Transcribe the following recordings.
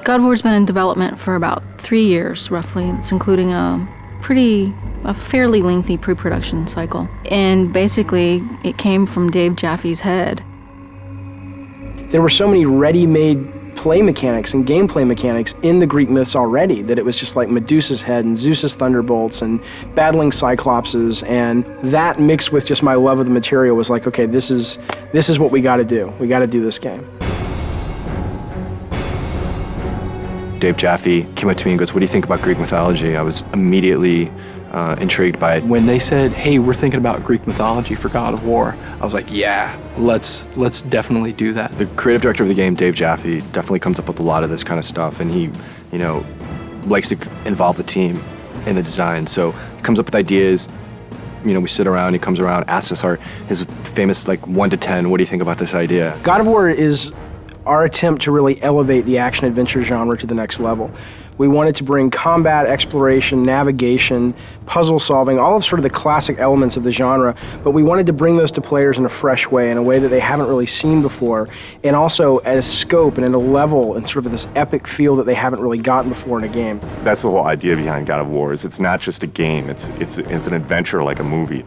God of War's been in development for about 3 years, roughly. It's including a fairly lengthy pre-production cycle. And basically, it came from Dave Jaffe's head. There were so many ready-made play mechanics and gameplay mechanics in the Greek myths already that it was just like Medusa's head and Zeus's thunderbolts and battling Cyclopses, and that mixed with just my love of the material was like, okay, this is what we got to do. We got to do this game. Dave Jaffe came up to me and goes, "What do you think about Greek mythology?" I was immediately intrigued by it. When they said, "Hey, we're thinking about Greek mythology for God of War," I was like, "Yeah, let's definitely do that." The creative director of the game, Dave Jaffe, definitely comes up with a lot of this kind of stuff, and he, likes to involve the team in the design. So he comes up with ideas. We sit around. He comes around, asks us his famous 1 to 10. What do you think about this idea? God of War is our attempt to really elevate the action-adventure genre to the next level. We wanted to bring combat, exploration, navigation, puzzle solving, all of sort of the classic elements of the genre, but we wanted to bring those to players in a fresh way, in a way that they haven't really seen before, and also at a scope and at a level and sort of this epic feel that they haven't really gotten before in a game. That's the whole idea behind God of War, is it's not just a game, it's an adventure like a movie.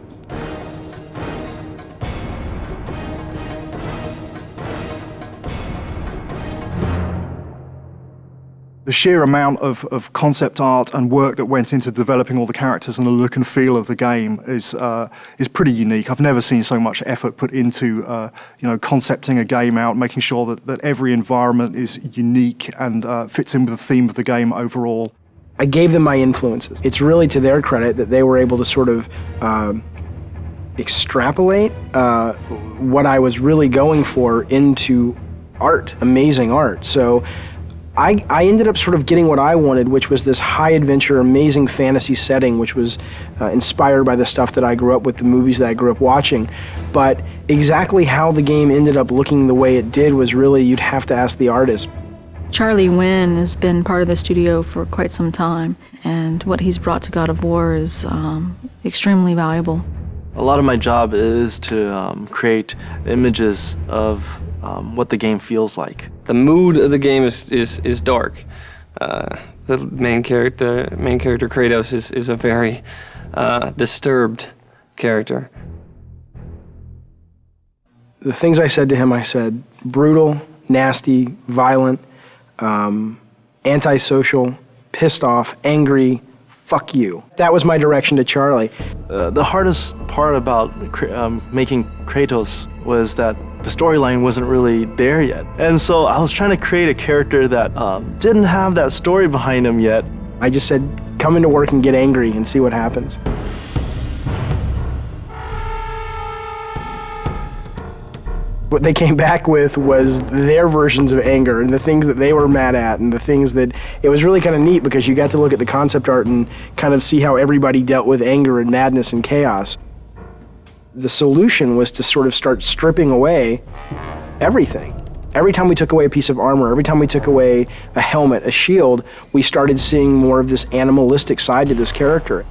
The sheer amount of concept art and work that went into developing all the characters and the look and feel of the game is pretty unique. I've never seen so much effort put into concepting a game out, making sure that every environment is unique and fits in with the theme of the game overall. I gave them my influences. It's really to their credit that they were able to sort of extrapolate what I was really going for into art, amazing art. So I ended up sort of getting what I wanted, which was this high adventure, amazing fantasy setting, which was inspired by the stuff that I grew up with, the movies that I grew up watching. But exactly how the game ended up looking the way it did was really, you'd have to ask the artist. Charlie Wynn has been part of the studio for quite some time, and what he's brought to God of War is extremely valuable. A lot of my job is to create images of what the game feels like. The mood of the game is dark. The main character Kratos is a very disturbed character. The things I said to him, I said brutal, nasty, violent, antisocial, pissed off, angry, fuck you. That was my direction to Charlie. The hardest part about making Kratos was that the storyline wasn't really there yet. And so I was trying to create a character that didn't have that story behind him yet. I just said, come into work and get angry and see what happens. What they came back with was their versions of anger and the things that they were mad at and the things that, it was really kind of neat because you got to look at the concept art and kind of see how everybody dealt with anger and madness and chaos. The solution was to sort of start stripping away everything. Every time we took away a piece of armor, every time we took away a helmet, a shield, we started seeing more of this animalistic side to this character.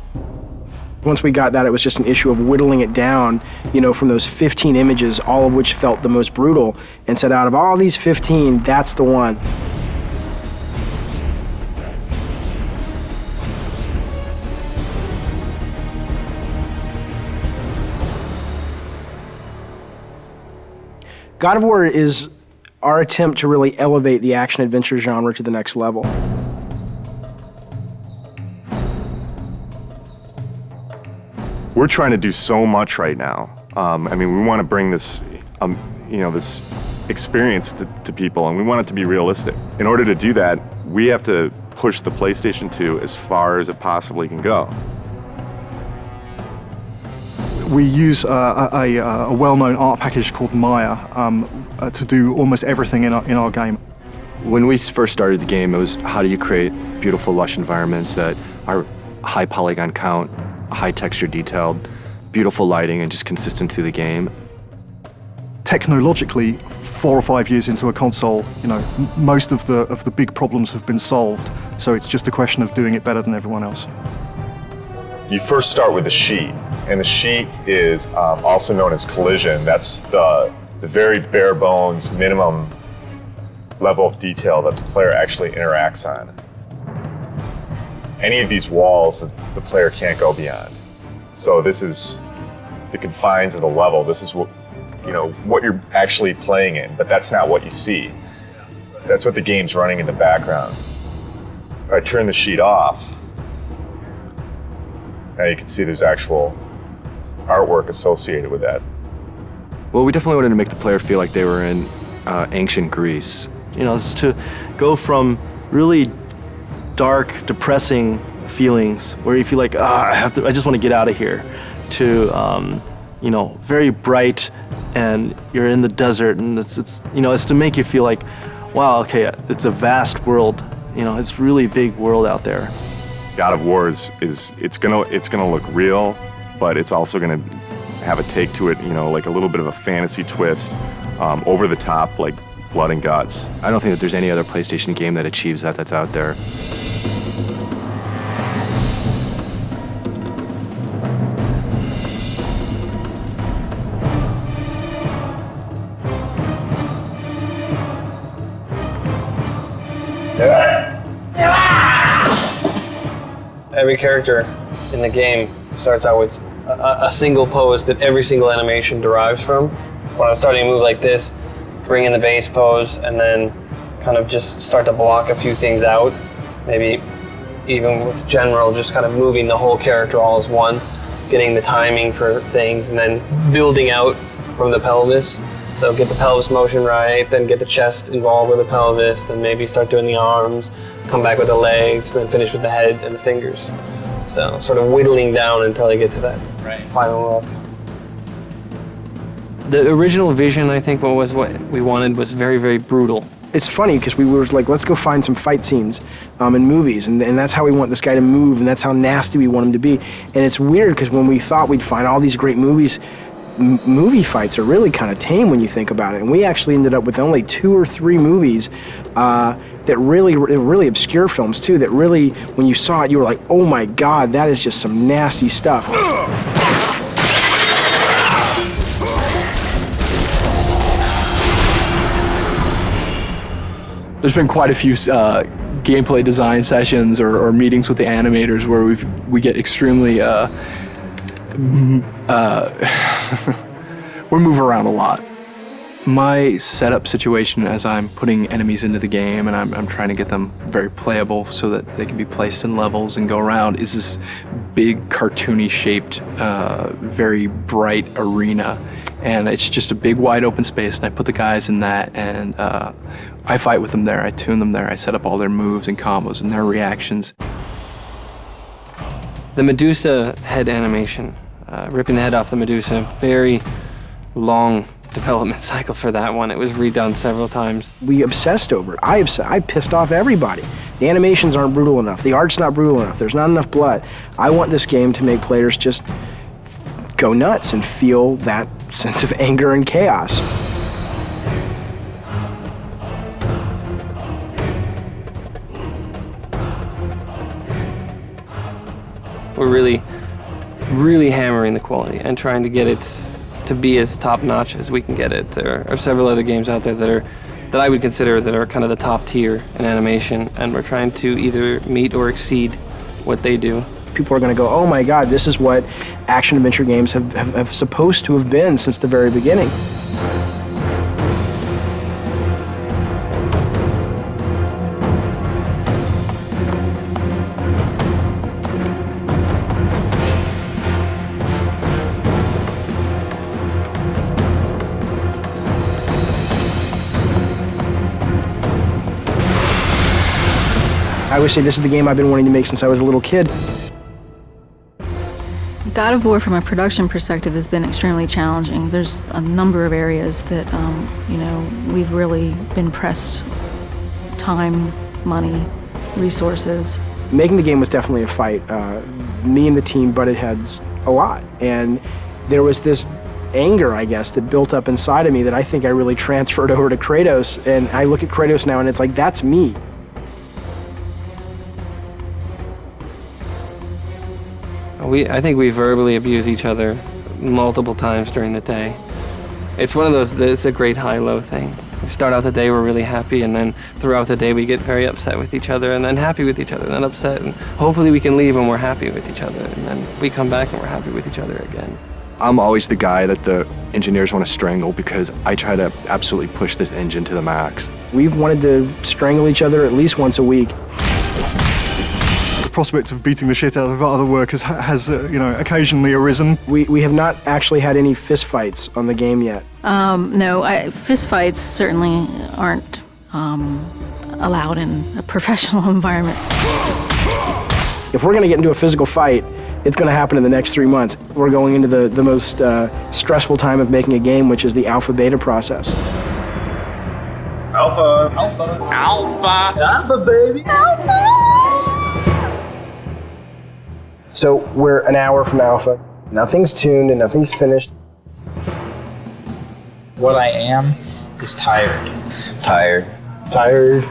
Once we got that, it was just an issue of whittling it down, from those 15 images, all of which felt the most brutal, and said out of all these 15, that's the one. God of War is our attempt to really elevate the action-adventure genre to the next level. We're trying to do so much right now. We want to bring this, this experience to people, and we want it to be realistic. In order to do that, we have to push the PlayStation 2 as far as it possibly can go. We use a well-known art package called Maya to do almost everything in our game. When we first started the game, it was how do you create beautiful, lush environments that are high polygon count, high texture detailed, beautiful lighting, and just consistent through the game. Technologically, 4 or 5 years into a console, most of the big problems have been solved. So it's just a question of doing it better than everyone else. You first start with the sheet, and the sheet is also known as collision. That's the very bare bones minimum level of detail that the player actually interacts on. Any of these walls that the player can't go beyond. So this is the confines of the level. This is what, what you're actually playing in, but that's not what you see. That's what the game's running in the background. If I turn the sheet off, now you can see there's actual artwork associated with that. Well, we definitely wanted to make the player feel like they were in ancient Greece. It's to go from really dark, depressing feelings where you feel like, I just want to get out of here, to very bright, and you're in the desert, and it's to make you feel like, wow, okay, it's a vast world. It's really big world out there. God of War is it's gonna look real, but it's also gonna have a take to it, like a little bit of a fantasy twist, over the top, like blood and guts. I don't think that there's any other PlayStation game that achieves that that's out there. Every character in the game starts out with a single pose that every single animation derives from. When I'm starting to move like this, bring in the base pose, and then kind of just start to block a few things out. Maybe even with general, just kind of moving the whole character all as one, getting the timing for things, and then building out from the pelvis. So get the pelvis motion right, then get the chest involved with the pelvis, then maybe start doing the arms, come back with the legs, then finish with the head and the fingers. So sort of whittling down until I get to that final look. The original vision, I think, what we wanted was very, very brutal. It's funny because we were like, let's go find some fight scenes in movies, and that's how we want this guy to move, and that's how nasty we want him to be. And it's weird because when we thought we'd find all these great movies, movie fights are really kind of tame when you think about it. And we actually ended up with only 2 or 3 movies that really obscure films too, that really, when you saw it, you were like, oh my God, that is just some nasty stuff. There's been quite a few gameplay design sessions or meetings with the animators where we get extremely we move around a lot. My setup situation as I'm putting enemies into the game and I'm trying to get them very playable so that they can be placed in levels and go around is this big cartoony shaped, very bright arena. And it's just a big wide open space, and I put the guys in that, and I fight with them there, I tune them there, I set up all their moves and combos and their reactions. The Medusa head animation, ripping the head off the Medusa, very long development cycle for that one. It was redone several times. We obsessed over it. I pissed off everybody. The animations aren't brutal enough. The art's not brutal enough. There's not enough blood. I want this game to make players just go nuts and feel that sense of anger and chaos. We're really, really hammering the quality and trying to get it to be as top-notch as we can get it. There are several other games out there that I would consider that are kind of the top tier in animation, and we're trying to either meet or exceed what they do. People are going to go, oh my God, this is what action-adventure games have supposed to have been since the very beginning. I always say this is the game I've been wanting to make since I was a little kid. God of War, from a production perspective, has been extremely challenging. There's a number of areas that, we've really been pressed. Time, money, resources. Making the game was definitely a fight. Me and the team butted heads a lot. And there was this anger, I guess, that built up inside of me that I think I really transferred over to Kratos. And I look at Kratos now and it's like, that's me. I think we verbally abuse each other multiple times during the day. It's one of those, it's a great high-low thing. We start out the day, we're really happy, and then throughout the day we get very upset with each other, and then happy with each other, and then upset, and hopefully we can leave and we're happy with each other, and then we come back and we're happy with each other again. I'm always the guy that the engineers want to strangle because I try to absolutely push this engine to the max. We've wanted to strangle each other at least once a week. The prospect of beating the shit out of other workers has occasionally arisen. We have not actually had any fist fights on the game yet. No, fist fights certainly aren't allowed in a professional environment. If we're going to get into a physical fight, it's going to happen in the next 3 months. We're going into the most stressful time of making a game, which is the alpha-beta process. Alpha. Alpha. Alpha. Alpha, baby. Alpha. So we're an hour from alpha. Nothing's tuned and nothing's finished. What I am is tired. Tired. Tired,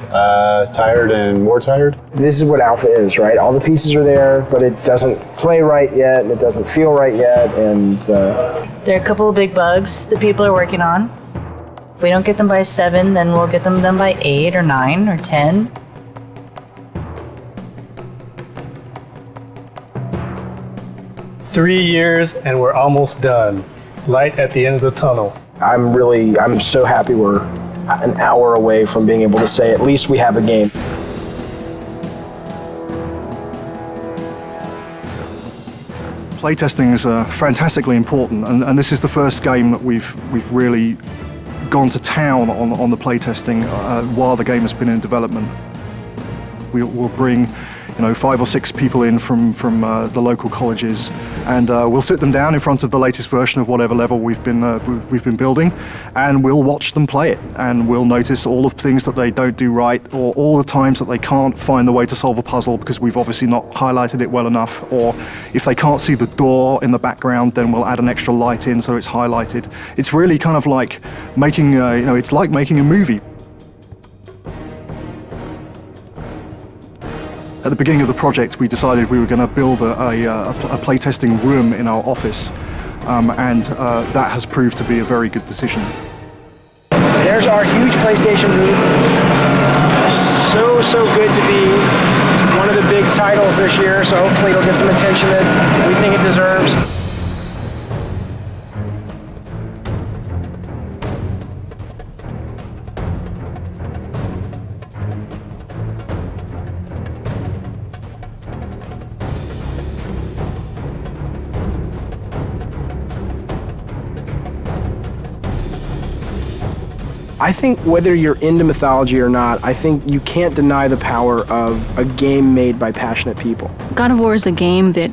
tired and more tired. This is what alpha is, right? All the pieces are there, but it doesn't play right yet, and it doesn't feel right yet, and... There are a couple of big bugs that people are working on. If we don't get them by 7, then we'll get them done by 8 or 9 or 10. Three years and we're almost done. Light at the end of the tunnel. I'm so happy we're an hour away from being able to say at least we have a game. Playtesting is fantastically important, and this is the first game that we've really gone to town on the playtesting while the game has been in development. We'll bring 5 or 6 people in from the local colleges, and we'll sit them down in front of the latest version of whatever level we've been building, and we'll watch them play it, and we'll notice all of the things that they don't do right, or all the times that they can't find the way to solve a puzzle because we've obviously not highlighted it well enough, or if they can't see the door in the background, then we'll add an extra light in so it's highlighted. It's really kind of like making it's like making a movie. At the beginning of the project, we decided we were going to build a playtesting room in our office, and that has proved to be a very good decision. There's our huge PlayStation booth. So good to be one of the big titles this year, so hopefully it'll get some attention that we think it deserves. I think whether you're into mythology or not, I think you can't deny the power of a game made by passionate people. God of War is a game that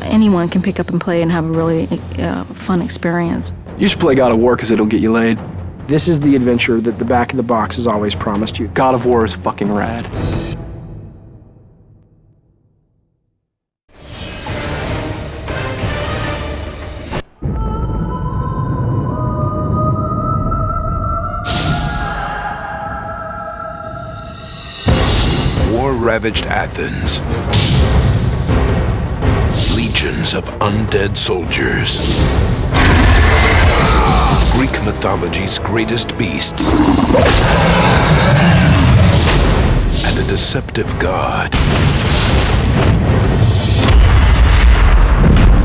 anyone can pick up and play and have a really fun experience. You should play God of War because it'll get you laid. This is the adventure that the back of the box has always promised you. God of War is fucking rad. War-ravaged Athens. Legions of undead soldiers. Greek mythology's greatest beasts. And a deceptive god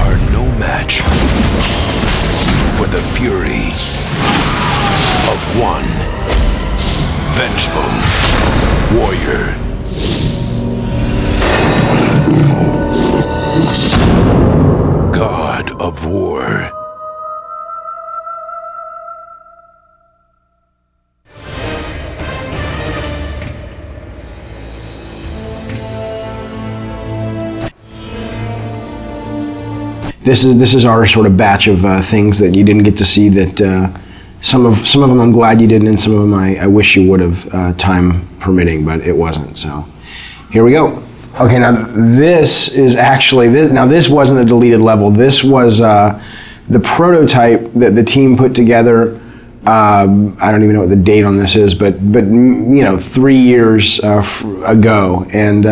are no match for the fury of one vengeful warrior. God of War. This is our sort of batch of things that you didn't get to see. That some of them I'm glad you didn't, and some of them I wish you would have, time permitting, but it wasn't. So here we go. Okay, now this is actually this. Now this wasn't a deleted level. This was the prototype that the team put together. I don't even know what the date on this is, but 3 years ago, and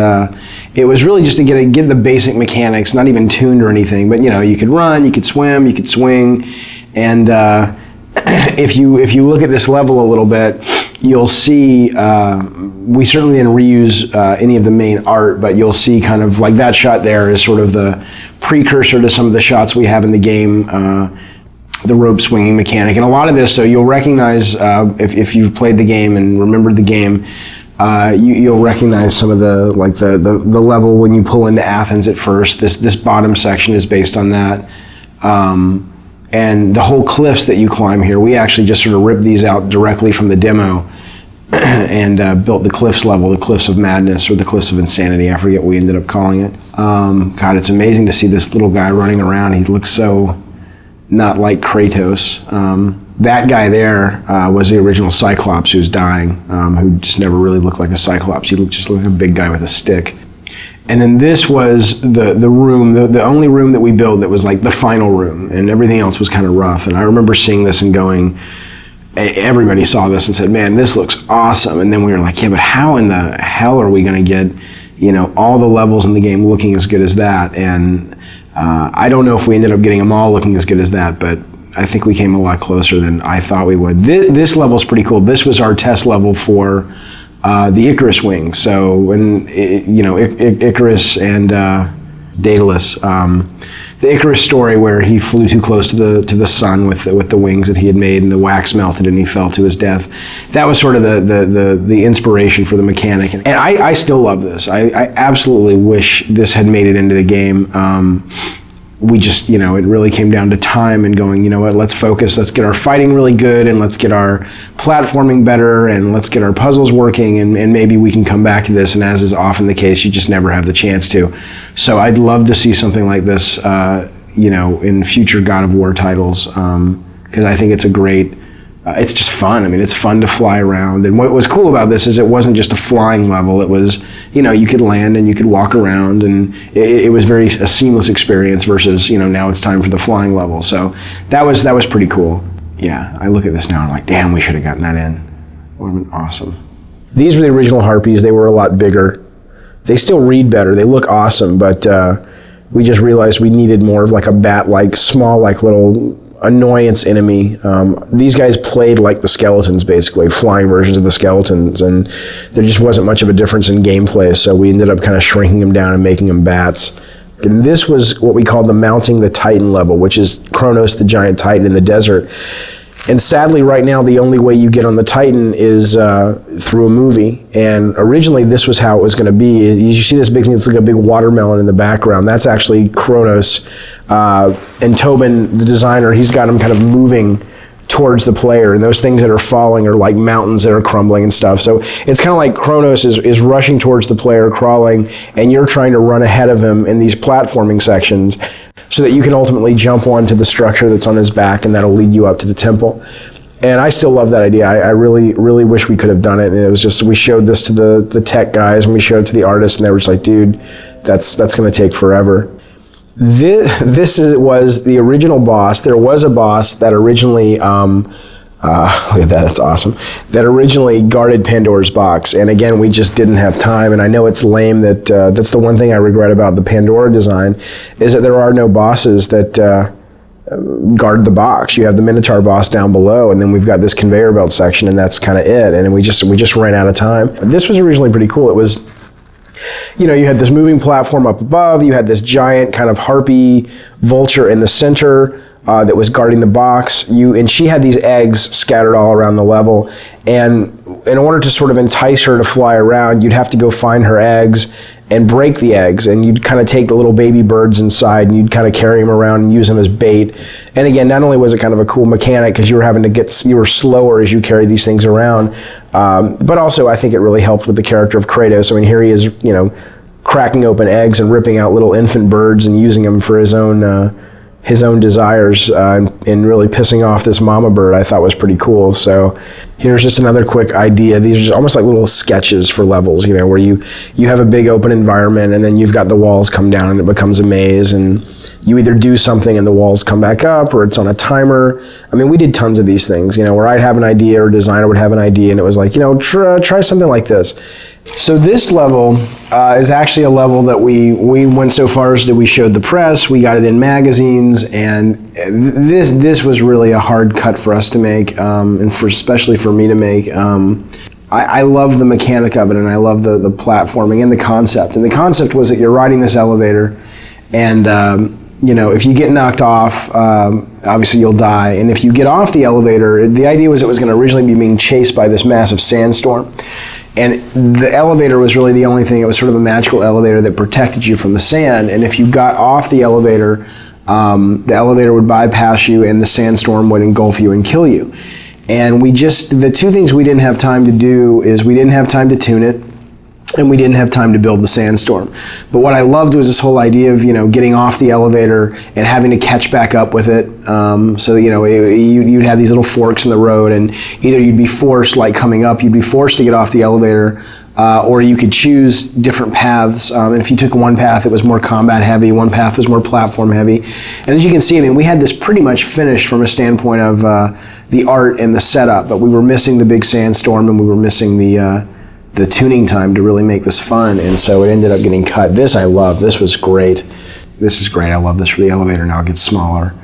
it was really just to get the basic mechanics, not even tuned or anything, but you could run, you could swim, you could swing, and if you look at this level a little bit, you'll see we certainly didn't reuse any of the main art, but you'll see kind of like that shot there is sort of the precursor to some of the shots we have in the game, the rope swinging mechanic. And a lot of this, so you'll recognize if you've played the game and remembered the game, you'll recognize some of the level when you pull into Athens at first. This bottom section is based on that. And the whole cliffs that you climb here, we actually just sort of ripped these out directly from the demo and built the cliffs level, the Cliffs of Madness or the Cliffs of Insanity, I forget what we ended up calling it. God, it's amazing to see this little guy running around. He looks so not like Kratos. That guy there was the original Cyclops who's dying, who just never really looked like a Cyclops. He just looked like a big guy with a stick. And then this was the room, the only room that we built that was like the final room, and everything else was kind of rough. And I remember seeing this and going, everybody saw this and said, man, this looks awesome. And then we were like, yeah, but how in the hell are we going to get, all the levels in the game looking as good as that? And I don't know if we ended up getting them all looking as good as that, but I think we came a lot closer than I thought we would. This level's pretty cool. This was our test level for the Icarus wing. So when Icarus and Daedalus, the Icarus story where he flew too close to the sun with the wings that he had made, and the wax melted and he fell to his death. That was sort of the inspiration for the mechanic. And I still love this. I absolutely wish this had made it into the game. We just, it really came down to time and going, let's focus, let's get our fighting really good, and let's get our platforming better, and let's get our puzzles working, and maybe we can come back to this. And as is often the case, you just never have the chance to. So I'd love to see something like this, in future God of War titles, because I think it's a great, it's just fun. I mean, it's fun to fly around. And what was cool about this is it wasn't just a flying level. It was, you could land and you could walk around, and it was a seamless experience versus, now it's time for the flying level. So that was pretty cool. Yeah, I look at this now and I'm like, damn, we should have gotten that in. It would have been awesome. These were the original Harpies. They were a lot bigger. They still read better. They look awesome, but we just realized we needed more of like a bat-like, small, like little annoyance enemy. These guys played like the skeletons, basically, flying versions of the skeletons, and there just wasn't much of a difference in gameplay, so we ended up kind of shrinking them down and making them bats. And this was what we called the Mounting the Titan level, which is Kronos, the giant titan in the desert. And sadly, right now, the only way you get on the Titan is through a movie. And originally, this was how it was going to be. You see this big thing, it's like a big watermelon in the background. That's actually Kronos. And Tobin, the designer, he's got him kind of moving towards the player. And those things that are falling are like mountains that are crumbling and stuff. So it's kind of like Kronos is rushing towards the player, crawling, and you're trying to run ahead of him in these platforming sections, so that you can ultimately jump onto the structure that's on his back, and that'll lead you up to the temple. And I still love that idea. I really, really wish we could have done it. And it was just, we showed this to the tech guys, and we showed it to the artists, and they were just like, dude, that's going to take forever. This was the original boss. There was a boss that originally, look at that, that's awesome, that originally guarded Pandora's box. And again, we just didn't have time. And I know it's lame that that's the one thing I regret about the Pandora design, is that there are no bosses that guard the box. You have the Minotaur boss down below, and then we've got this conveyor belt section, and that's kind of it. And we just ran out of time. This was originally pretty cool. It was, you had this moving platform up above, you had this giant kind of harpy vulture in the center that was guarding the box. And she had these eggs scattered all around the level. And in order to sort of entice her to fly around, you'd have to go find her eggs and break the eggs. And you'd kind of take the little baby birds inside, and you'd kind of carry them around and use them as bait. And again, not only was it kind of a cool mechanic because you were slower as you carried these things around, but also I think it really helped with the character of Kratos. I mean, here he is, cracking open eggs and ripping out little infant birds and using them for his own desires, and really pissing off this mama bird, I thought was pretty cool. So here's just another quick idea. These are just almost like little sketches for levels, where you have a big open environment, and then you've got the walls come down and it becomes a maze, and you either do something and the walls come back up, or it's on a timer. I mean, we did tons of these things, where I'd have an idea, or a designer would have an idea, and it was like, try something like this. So this level is actually a level that we went so far as that we showed the press, we got it in magazines, and this was really a hard cut for us to make, and especially for me to make. I love the mechanic of it, and I love the platforming and the concept. And the concept was that you're riding this elevator, and if you get knocked off, obviously you'll die. And if you get off the elevator, the idea was it was going to originally be being chased by this massive sandstorm. And the elevator was really the only thing. It was sort of a magical elevator that protected you from the sand. And if you got off the elevator would bypass you and the sandstorm would engulf you and kill you. And the two things we didn't have time to do is we didn't have time to tune it, and we didn't have time to build the sandstorm. But what I loved was this whole idea of getting off the elevator and having to catch back up with it. So you'd have these little forks in the road, and either you'd be forced, like coming up, you'd be forced to get off the elevator, or you could choose different paths. And if you took one path, it was more combat heavy. One path was more platform heavy. And as you can see, we had this pretty much finished from a standpoint of the art and the setup, but we were missing the big sandstorm, and we were missing the tuning time to really make this fun, and so it ended up getting cut. This I love. This was great. This is great. I love this for the elevator. Now it gets smaller.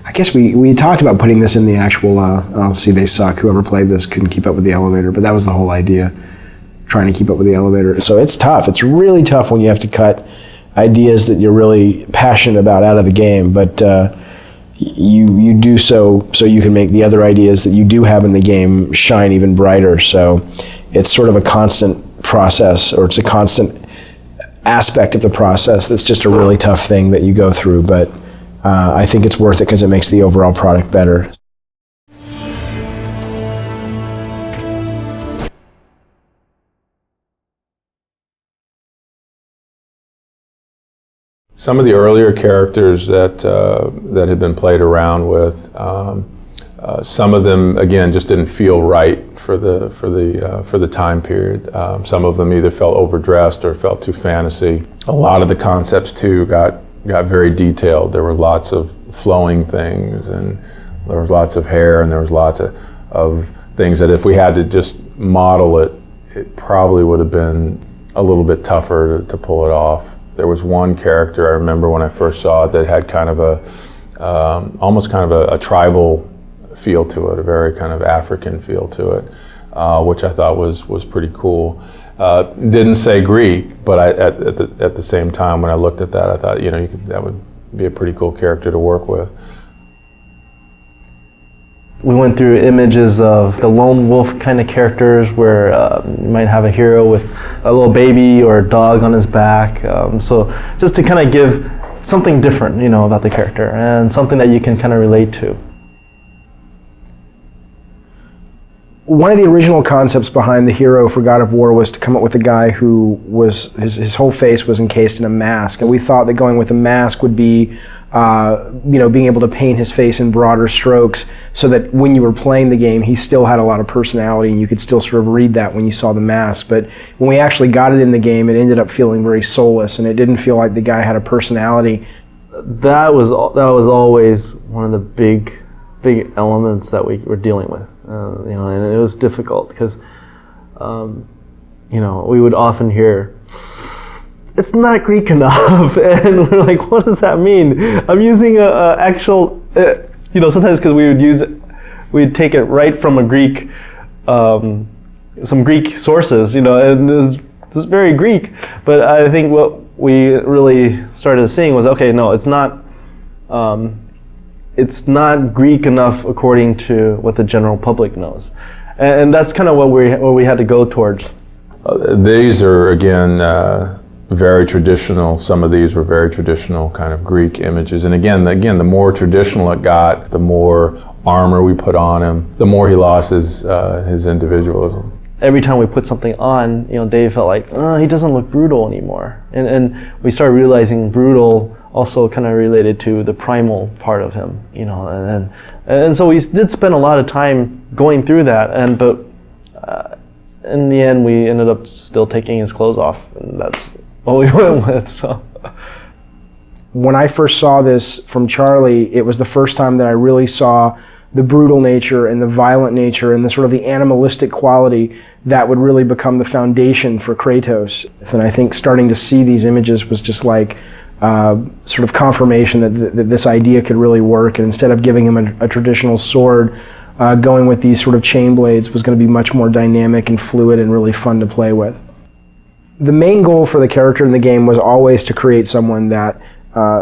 I guess we talked about putting this in the actual, see, they suck. Whoever played this couldn't keep up with the elevator, but that was the whole idea, trying to keep up with the elevator. So it's tough. It's really tough when you have to cut ideas that you're really passionate about out of the game, but you do so you can make the other ideas that you do have in the game shine even brighter. So it's sort of a constant process, or it's a constant aspect of the process that's just a really tough thing that you go through, but I think it's worth it because it makes the overall product better. Some of the earlier characters that had been played around with, some of them again just didn't feel right for the time period. Some of them either felt overdressed or felt too fantasy. A lot of the concepts too got very detailed. There were lots of flowing things, and there was lots of hair, and there was lots of things that if we had to just model it, it probably would have been a little bit tougher to pull it off. There was one character I remember when I first saw it that had kind of almost kind of a tribal feel to it, a very kind of African feel to it, which I thought was pretty cool. Didn't say Greek, but at the same time when I looked at that, I thought that would be a pretty cool character to work with. We went through images of the lone wolf kind of characters where you might have a hero with a little baby or a dog on his back. So just to kind of give something different, about the character and something that you can kind of relate to. One of the original concepts behind the hero for God of War was to come up with a guy who was, his whole face was encased in a mask. And we thought that going with a mask would be, being able to paint his face in broader strokes so that when you were playing the game, he still had a lot of personality and you could still sort of read that when you saw the mask. But when we actually got it in the game, it ended up feeling very soulless, and it didn't feel like the guy had a personality. That was always one of the big elements that we were dealing with. And it was difficult because, we would often hear, "It's not Greek enough," and we're like, "What does that mean?" I'm using a actual, sometimes because we'd take it right from a Greek, some Greek sources, and it's very Greek. But I think what we really started seeing was, okay, no, it's not. It's not Greek enough according to what the general public knows, and that's kind of what we had to go towards. These are again very traditional. Some of these were very traditional kind of Greek images, and again, the more traditional it got, the more armor we put on him, the more he lost his individualism. Every time we put something on, Dave felt like, he doesn't look brutal anymore, and we started realizing brutal also kind of related to the primal part of him, and so we did spend a lot of time going through that, but in the end we ended up still taking his clothes off, and that's what we went with. So when I first saw this from Charlie, it was the first time that I really saw the brutal nature and the violent nature and the sort of the animalistic quality that would really become the foundation for Kratos. And I think starting to see these images was just like sort of confirmation that this idea could really work, and instead of giving him a traditional sword, going with these sort of chain blades was going to be much more dynamic and fluid and really fun to play with. The main goal for the character in the game was always to create someone that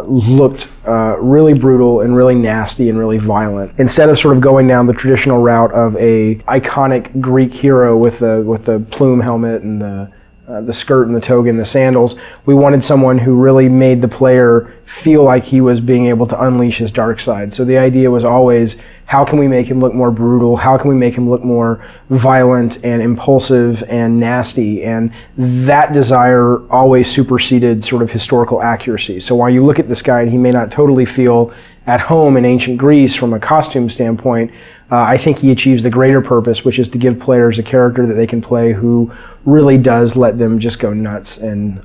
looked really brutal and really nasty and really violent. Instead of sort of going down the traditional route of a iconic Greek hero with the plume helmet and the skirt and the toga and the sandals, we wanted someone who really made the player feel like he was being able to unleash his dark side. So the idea was always, how can we make him look more brutal? How can we make him look more violent and impulsive and nasty? And that desire always superseded sort of historical accuracy. So while you look at this guy and he may not totally feel at home in ancient Greece from a costume standpoint, I think he achieves the greater purpose, which is to give players a character that they can play who really does let them just go nuts and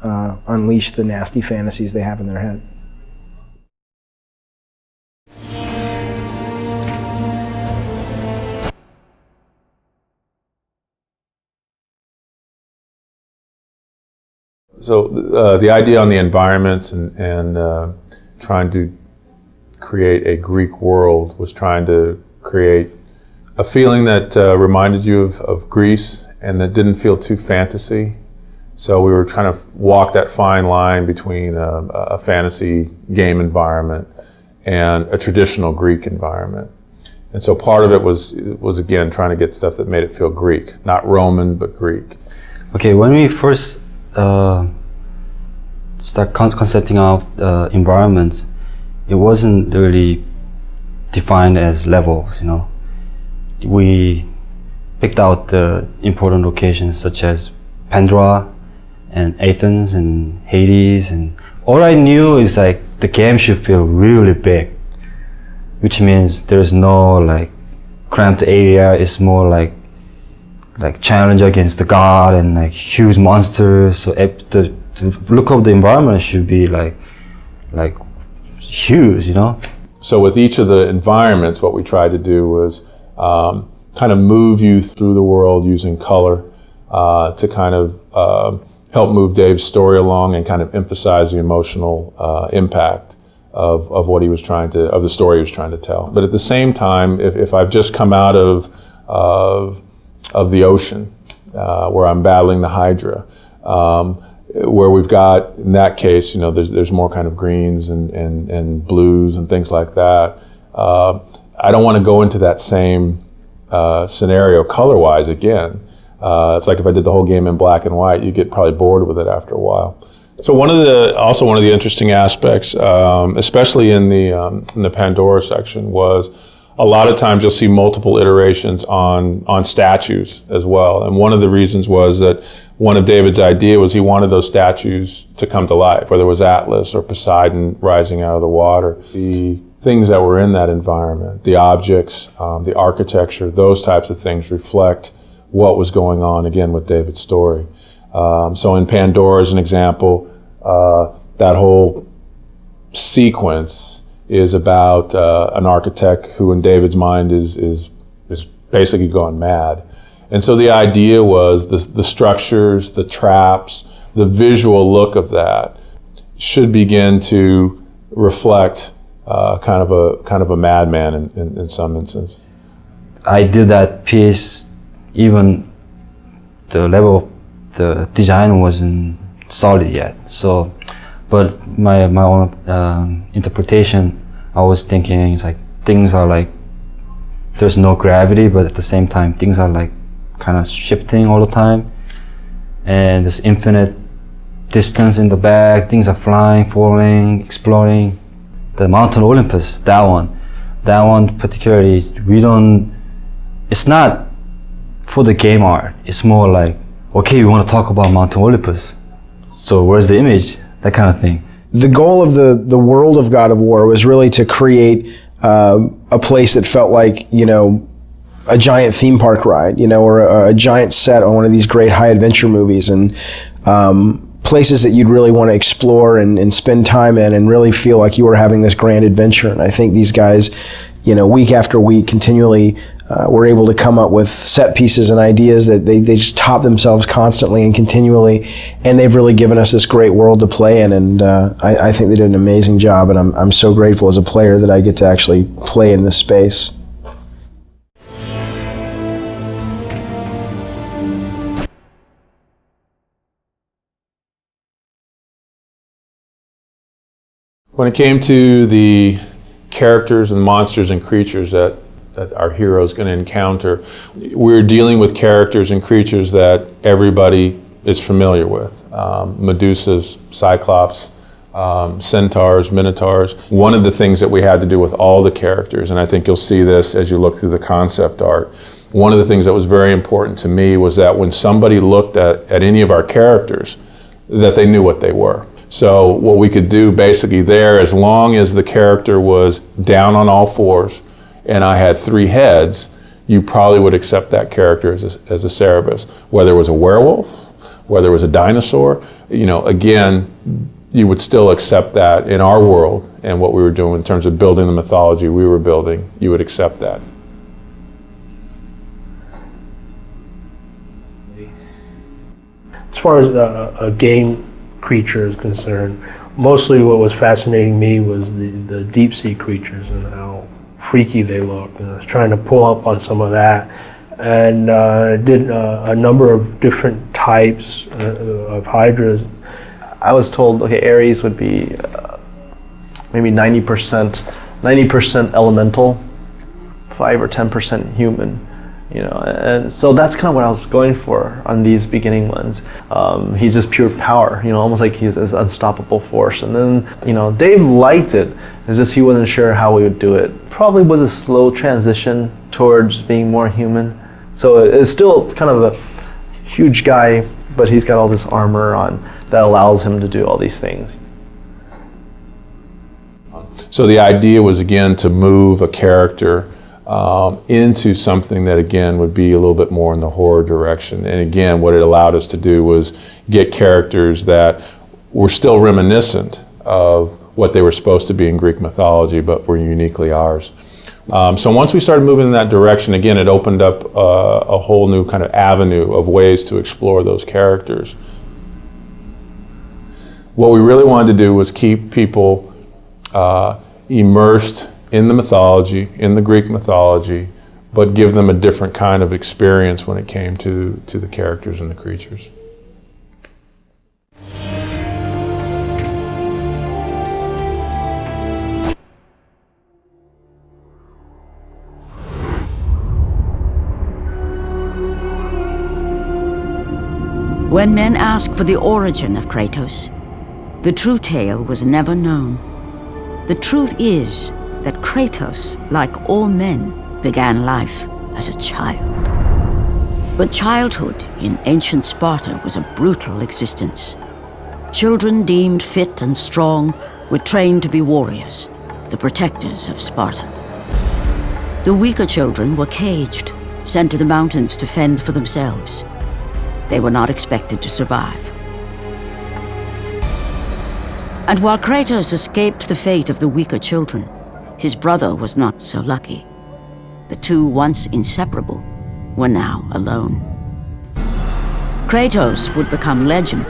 unleash the nasty fantasies they have in their head. So the idea on the environments and trying to create a Greek world was trying to create a feeling that reminded you of Greece and that didn't feel too fantasy. So we were trying to walk that fine line between a fantasy game environment and a traditional Greek environment. And so part of it was again trying to get stuff that made it feel Greek, not Roman, but Greek. Okay, when we first start concepting out environments, it wasn't really defined as levels, you know. We picked out the important locations such as Pandora and Athens and Hades, and all I knew is like the game should feel really big, which means there's no like cramped area. It's more like challenge against the god and like huge monsters. So the look of the environment should be like huge, you know. So with each of the environments, what we tried to do was kind of move you through the world using color to kind of help move Dave's story along and kind of emphasize the emotional impact of what he was trying to, of the story he was trying to tell. But at the same time, if I've just come out of the ocean where I'm battling the Hydra, where we've got, in that case, you know, there's more kind of greens and blues and things like that. I don't want to go into that same scenario color-wise again. It's like if I did the whole game in black and white, you get probably bored with it after a while. So one of the interesting aspects, especially in the Pandora section, was a lot of times you'll see multiple iterations on statues as well. And one of the reasons was that one of David's idea was he wanted those statues to come to life, whether it was Atlas or Poseidon rising out of the water. The things that were in that environment, the objects, the architecture, those types of things reflect what was going on, again, with David's story. So in Pandora, as an example, that whole sequence is about an architect who, in David's mind, is basically gone mad. And so the idea was the structures, the traps, the visual look of that should begin to reflect kind of a madman in some instances. I did that piece, even the level, the design wasn't solid yet. So, but my own interpretation, I was thinking it's like things are like there's no gravity, but at the same time things are like kind of shifting all the time, and there's infinite distance in the back. Things are flying, falling, exploding. The Mountain Olympus, that one particularly, it's not for the game art. It's more like, okay, we want to talk about Mountain Olympus, so where's the image? That kind of thing. The goal of the world of God of War was really to create a place that felt like, you know, a giant theme park ride, you know, or a giant set on one of these great high adventure movies, and places that you'd really want to explore and spend time in and really feel like you were having this grand adventure. And I think these guys, you know, week after week continually were able to come up with set pieces and ideas that they just top themselves constantly and continually, and they've really given us this great world to play in, and I think they did an amazing job, and I'm so grateful as a player that I get to actually play in this space. When it came to the characters and monsters and creatures that our hero is going to encounter, we're dealing with characters and creatures that everybody is familiar with. Medusas, Cyclops, centaurs, minotaurs. One of the things that we had to do with all the characters, and I think you'll see this as you look through the concept art, one of the things that was very important to me was that when somebody looked at any of our characters, that they knew what they were. So what we could do basically there, as long as the character was down on all fours and I had 3 heads, you probably would accept that character as a Cerberus. Whether it was a werewolf, whether it was a dinosaur, again, you would still accept that in our world and what we were doing in terms of building the mythology we were building, you would accept that. As far as a game creature is concerned, mostly what was fascinating me was the deep sea creatures and how freaky they look. And I was trying to pull up on some of that, and did a number of different types of hydras. I was told, okay, Ares would be maybe 90% elemental, 5 or 10% human. And so that's kind of what I was going for on these beginning ones. He's just pure power, almost like he's this unstoppable force. And then, Dave liked it. It's just he wasn't sure how we would do it. Probably was a slow transition towards being more human. So it's still kind of a huge guy, but he's got all this armor on that allows him to do all these things. So the idea was, again, to move a character into something that, again, would be a little bit more in the horror direction. And again, what it allowed us to do was get characters that were still reminiscent of what they were supposed to be in Greek mythology, but were uniquely ours. So once we started moving in that direction, again, it opened up a whole new kind of avenue of ways to explore those characters. What we really wanted to do was keep people immersed in the mythology, in the Greek mythology, but give them a different kind of experience when it came to the characters and the creatures. When men ask for the origin of Kratos, the true tale was never known. The truth is that Kratos, like all men, began life as a child. But childhood in ancient Sparta was a brutal existence. Children deemed fit and strong were trained to be warriors, the protectors of Sparta. The weaker children were caged, sent to the mountains to fend for themselves. They were not expected to survive. And while Kratos escaped the fate of the weaker children, his brother was not so lucky. The two, once inseparable, were now alone. Kratos would become legend,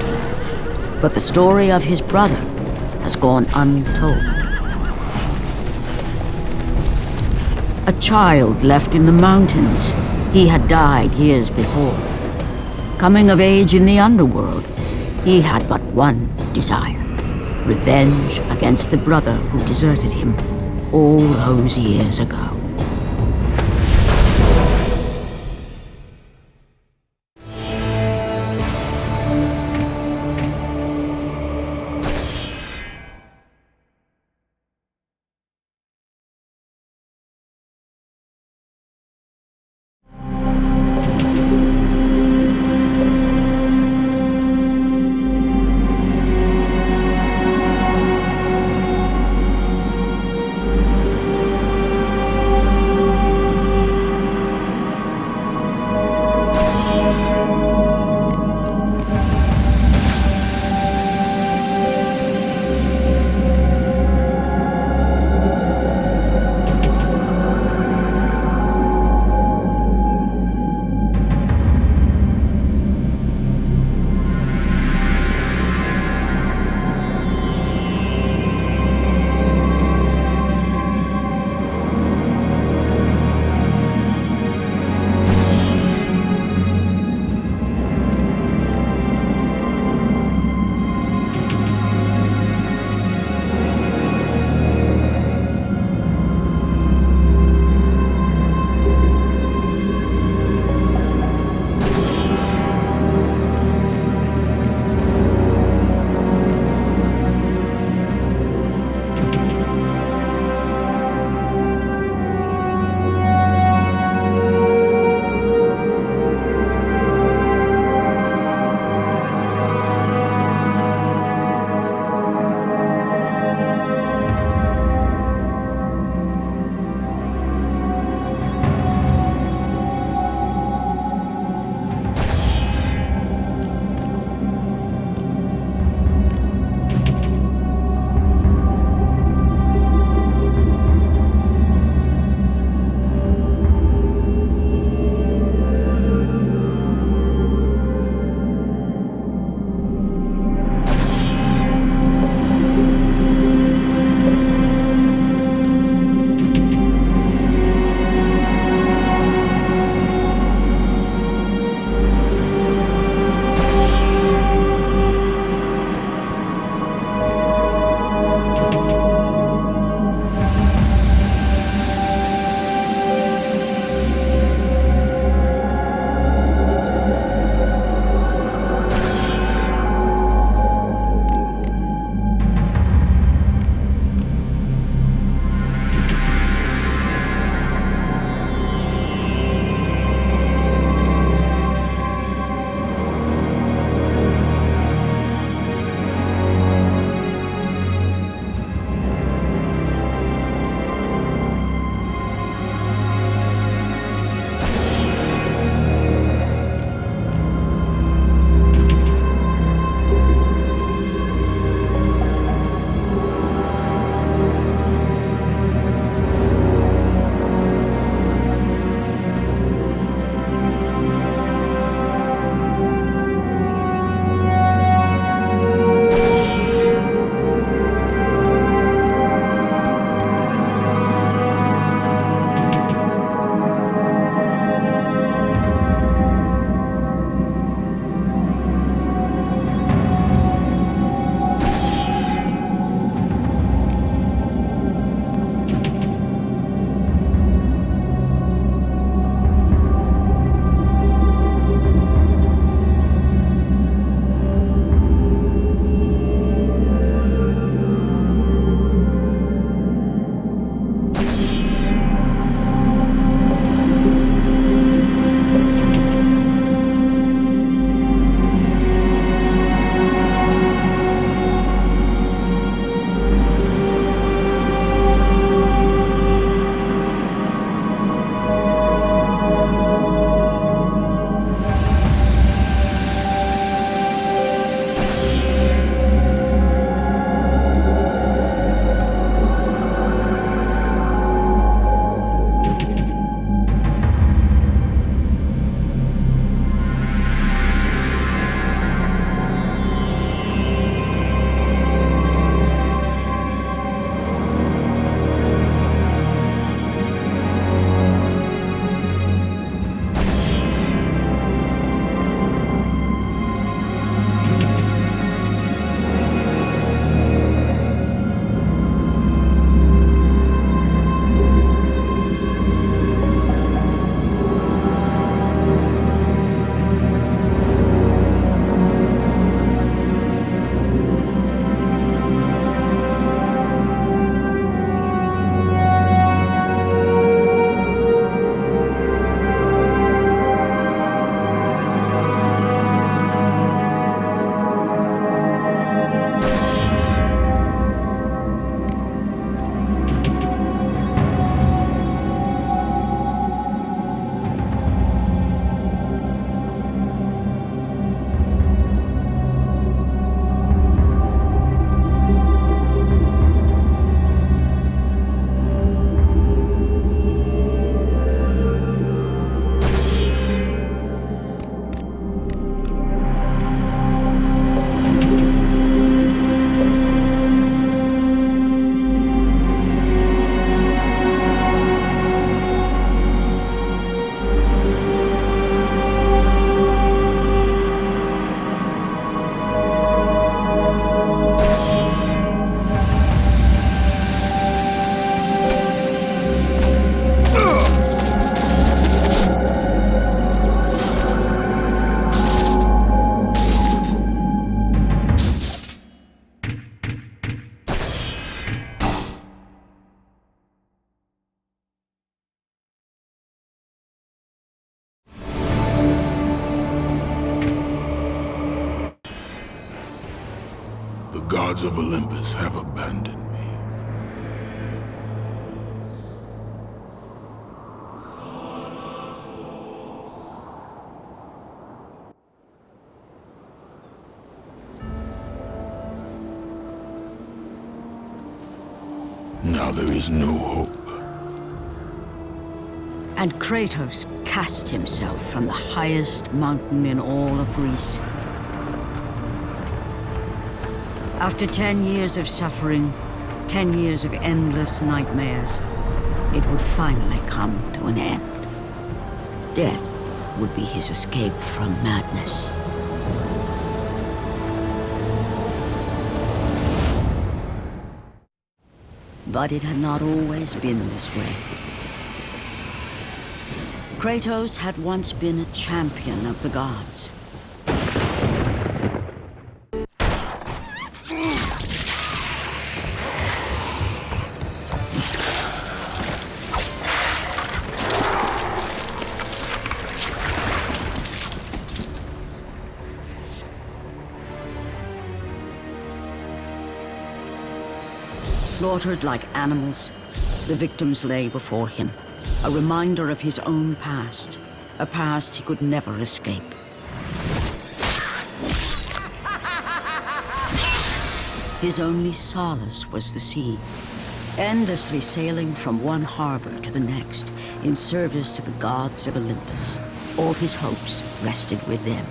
but the story of his brother has gone untold. A child left in the mountains, he had died years before. Coming of age in the underworld, he had but one desire: revenge against the brother who deserted him all those years ago. The gods of Olympus have abandoned me. Now there is no hope. And Kratos cast himself from the highest mountain in all of Greece. After 10 years of suffering, 10 years of endless nightmares, it would finally come to an end. Death would be his escape from madness. But it had not always been this way. Kratos had once been a champion of the gods. Slaughtered like animals, the victims lay before him, a reminder of his own past, a past he could never escape. His only solace was the sea, endlessly sailing from one harbor to the next in service to the gods of Olympus. All his hopes rested with them.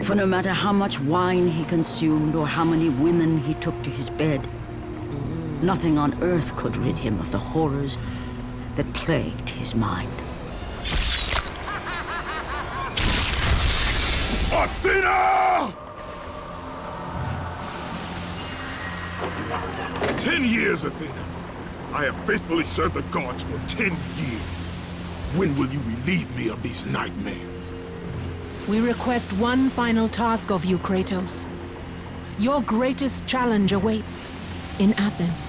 For no matter how much wine he consumed or how many women he took to his bed, nothing on earth could rid him of the horrors that plagued his mind. Athena! 10 years, Athena. I have faithfully served the gods for 10 years. When will you relieve me of these nightmares? We request one final task of you, Kratos. Your greatest challenge awaits in Athens,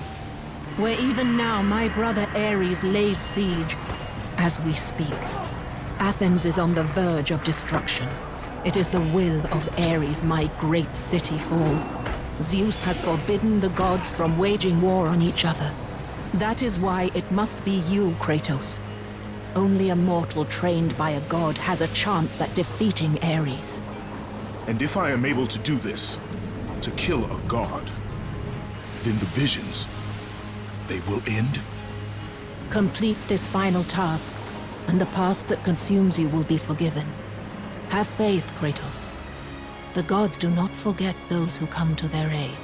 where even now my brother Ares lays siege as we speak. Athens is on the verge of destruction. It is the will of Ares my great city fall. Zeus has forbidden the gods from waging war on each other. That is why it must be you, Kratos. Only a mortal trained by a god has a chance at defeating Ares. And if I am able to do this, to kill a god, then the visions, they will end? Complete this final task, and the past that consumes you will be forgiven. Have faith, Kratos. The gods do not forget those who come to their aid.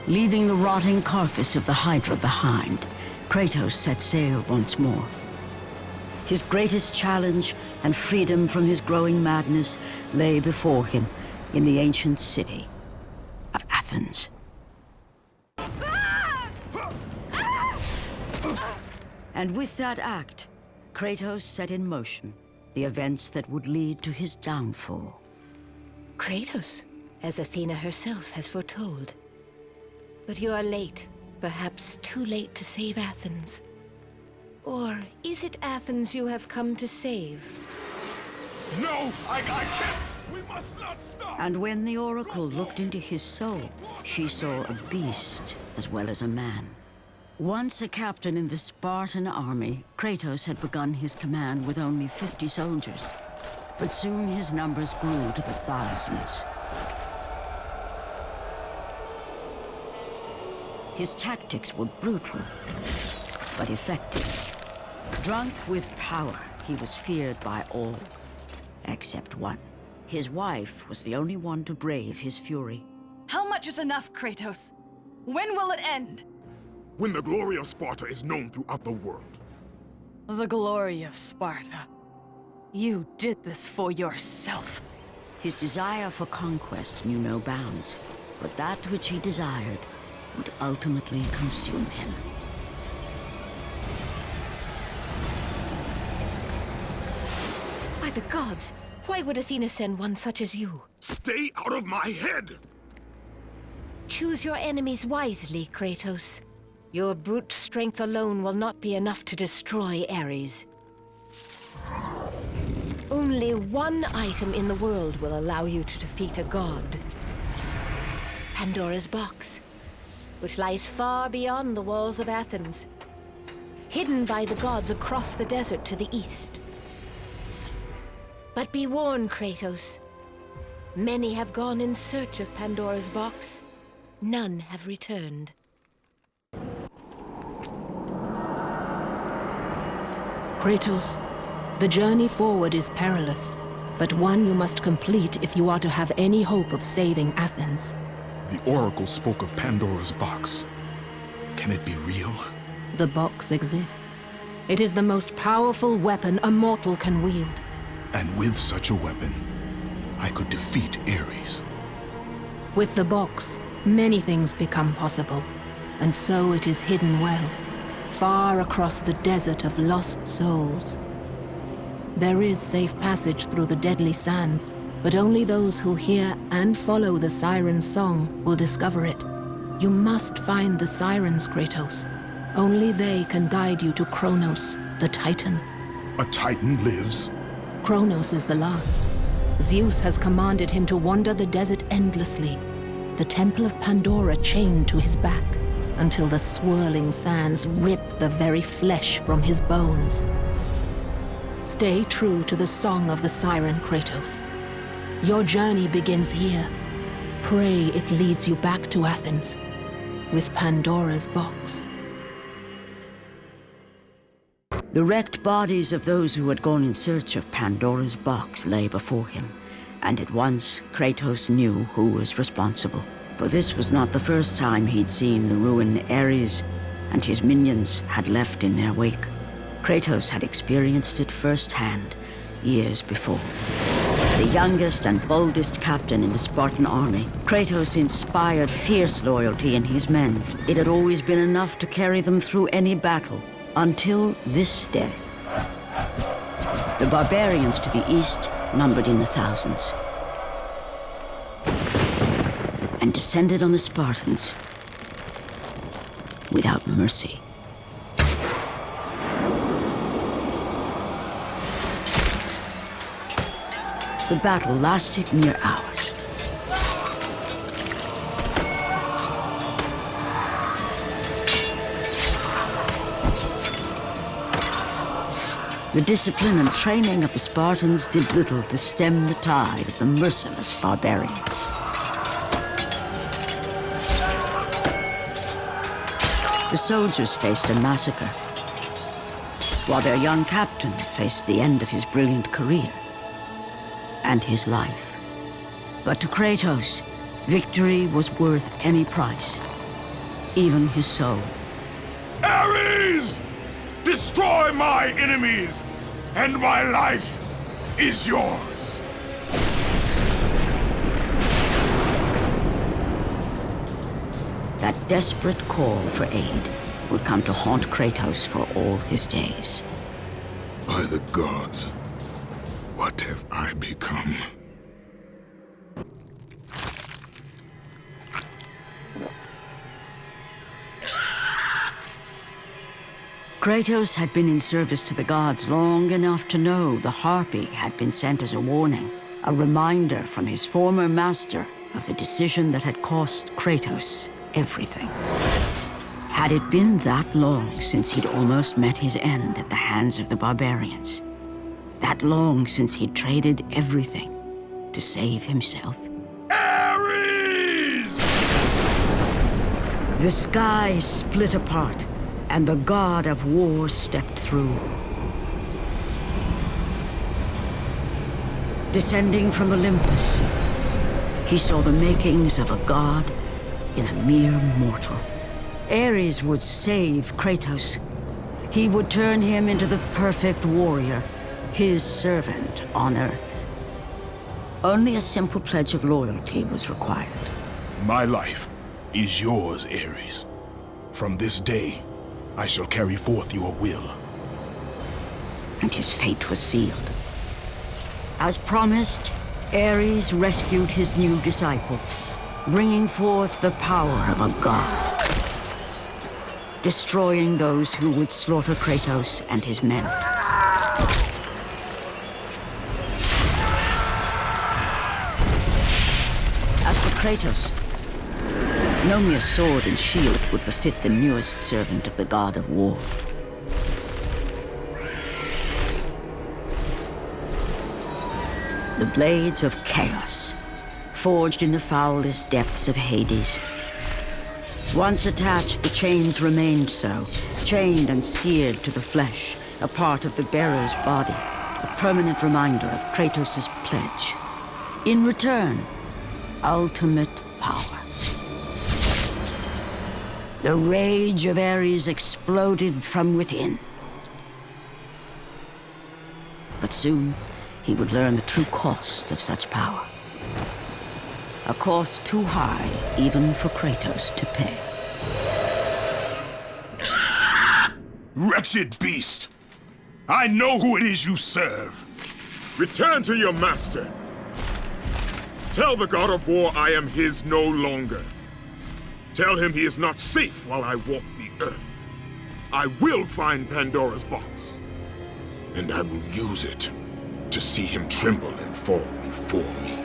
Leaving the rotting carcass of the Hydra behind, Kratos set sail once more. His greatest challenge and freedom from his growing madness lay before him in the ancient city of Athens. And with that act, Kratos set in motion the events that would lead to his downfall. Kratos, as Athena herself has foretold. But you are late, perhaps too late to save Athens. Or is it Athens you have come to save? No, I can't! We must not stop! And when the Oracle looked into his soul, she saw a beast as well as a man. Once a captain in the Spartan army, Kratos had begun his command with only 50 soldiers. But soon his numbers grew to the thousands. His tactics were brutal, but effective. Drunk with power, he was feared by all, except one. His wife was the only one to brave his fury. How much is enough, Kratos? When will it end? When the glory of Sparta is known throughout the world. The glory of Sparta. You did this for yourself. His desire for conquest knew no bounds, but that which he desired would ultimately consume him. By the gods, why would Athena send one such as you? Stay out of my head! Choose your enemies wisely, Kratos. Your brute strength alone will not be enough to destroy Ares. Only one item in the world will allow you to defeat a god. Pandora's box, which lies far beyond the walls of Athens, hidden by the gods across the desert to the east. But be warned, Kratos. Many have gone in search of Pandora's box. None have returned. Kratos, the journey forward is perilous, but one you must complete if you are to have any hope of saving Athens. The Oracle spoke of Pandora's box. Can it be real? The box exists. It is the most powerful weapon a mortal can wield. And with such a weapon, I could defeat Ares. With the box, many things become possible, and so it is hidden well, far across the desert of lost souls. There is safe passage through the deadly sands, but only those who hear and follow the siren's song will discover it. You must find the sirens, Kratos. Only they can guide you to Kronos, the Titan. A Titan lives? Kronos is the last. Zeus has commanded him to wander the desert endlessly, the temple of Pandora chained to his back, until the swirling sands rip the very flesh from his bones. Stay true to the song of the siren, Kratos. Your journey begins here. Pray it leads you back to Athens, with Pandora's box. The wrecked bodies of those who had gone in search of Pandora's box lay before him, and at once Kratos knew who was responsible. For this was not the first time he'd seen the ruin Ares and his minions had left in their wake. Kratos had experienced it firsthand, years before. The youngest and boldest captain in the Spartan army, Kratos inspired fierce loyalty in his men. It had always been enough to carry them through any battle, until this day. The barbarians to the east numbered in the thousands, and descended on the Spartans without mercy. The battle lasted near hours. The discipline and training of the Spartans did little to stem the tide of the merciless barbarians. The soldiers faced a massacre, while their young captain faced the end of his brilliant career and his life. But to Kratos, victory was worth any price, even his soul. Ares! Destroy my enemies, and my life is yours. That desperate call for aid would come to haunt Kratos for all his days. By the gods, what have I become? Kratos had been in service to the gods long enough to know the Harpy had been sent as a warning, a reminder from his former master of the decision that had cost Kratos everything. Had it been that long since he'd almost met his end at the hands of the barbarians? That long since he'd traded everything to save himself? Ares! The sky split apart, and the god of war stepped through. Descending from Olympus, he saw the makings of a god in a mere mortal. Ares would save Kratos. He would turn him into the perfect warrior, his servant on Earth. Only a simple pledge of loyalty was required. My life is yours, Ares. From this day, I shall carry forth your will. And his fate was sealed. As promised, Ares rescued his new disciple, bringing forth the power of a god, destroying those who would slaughter Kratos and his men. As for Kratos, no mere sword and shield would befit the newest servant of the god of war. The blades of chaos, forged in the foulest depths of Hades. Once attached, the chains remained so, chained and seared to the flesh, a part of the bearer's body, a permanent reminder of Kratos' pledge. In return, ultimate power. The rage of Ares exploded from within. But soon, he would learn the true cost of such power. A cost too high even for Kratos to pay. Wretched beast! I know who it is you serve. Return to your master. Tell the god of war I am his no longer. Tell him he is not safe while I walk the earth. I will find Pandora's box, and I will use it to see him tremble and fall before me.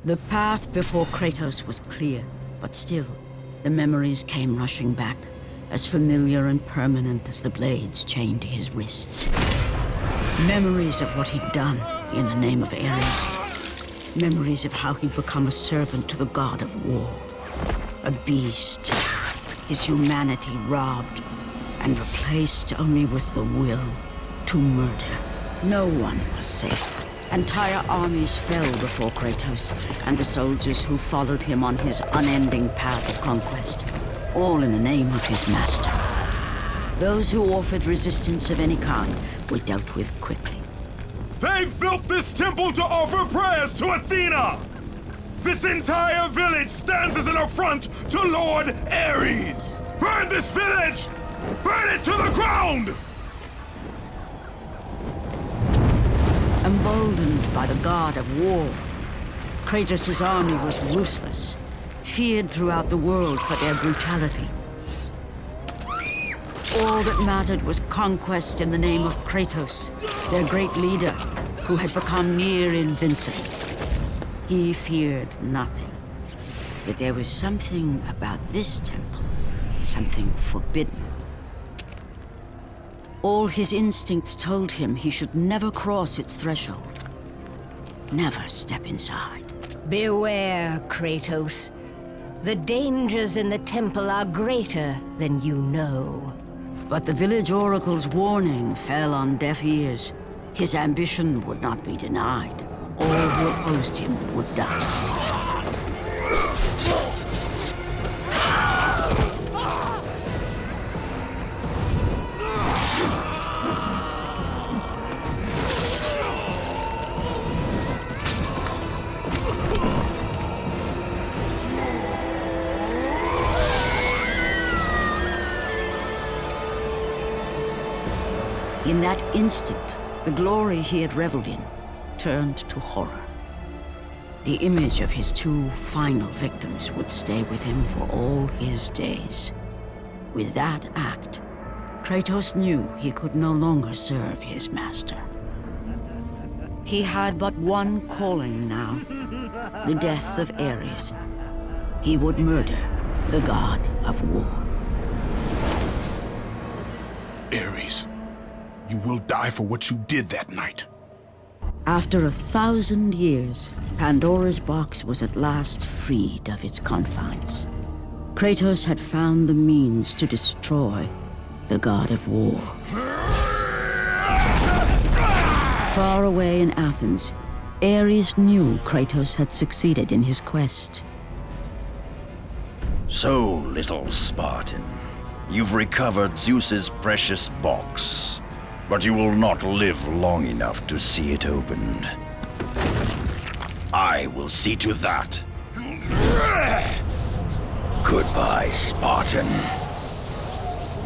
The path before Kratos was clear, but still, the memories came rushing back, as familiar and permanent as the blades chained to his wrists. Memories of what he'd done in the name of Ares. Memories of how he'd become a servant to the god of war. A beast, his humanity robbed and replaced only with the will to murder. No one was safe. Entire armies fell before Kratos and the soldiers who followed him on his unending path of conquest, all in the name of his master. Those who offered resistance of any kind were dealt with quickly. They've built this temple to offer prayers to Athena! This entire village stands as an affront to Lord Ares! Burn this village! Burn it to the ground! Emboldened by the god of war, Kratos' army was ruthless, feared throughout the world for their brutality. All that mattered was conquest in the name of Kratos, their great leader, who had become near invincible. He feared nothing. But there was something about this temple, something forbidden. All his instincts told him he should never cross its threshold. Never step inside. Beware, Kratos. The dangers in the temple are greater than you know. But the village oracle's warning fell on deaf ears. His ambition would not be denied. All who opposed him would die. In that instant, the glory he had reveled in turned to horror. The image of his two final victims would stay with him for all his days. With that act, Kratos knew he could no longer serve his master. He had but one calling now, the death of Ares. He would murder the god of war. Ares, you will die for what you did that night. After 1,000 years, Pandora's box was at last freed of its confines. Kratos had found the means to destroy the god of war. Far away in Athens, Ares knew Kratos had succeeded in his quest. So, little Spartan, you've recovered Zeus's precious box. But you will not live long enough to see it opened. I will see to that. Goodbye, Spartan.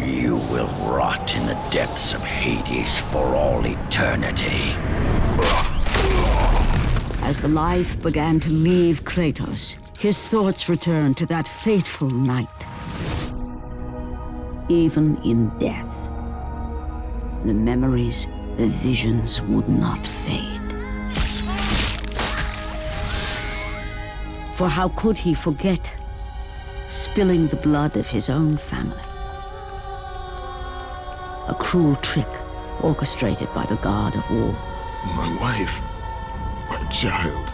You will rot in the depths of Hades for all eternity. As the life began to leave Kratos, his thoughts returned to that fateful night. Even in death, the memories, the visions would not fade. For how could he forget spilling the blood of his own family? A cruel trick orchestrated by the God of War. My wife, my child,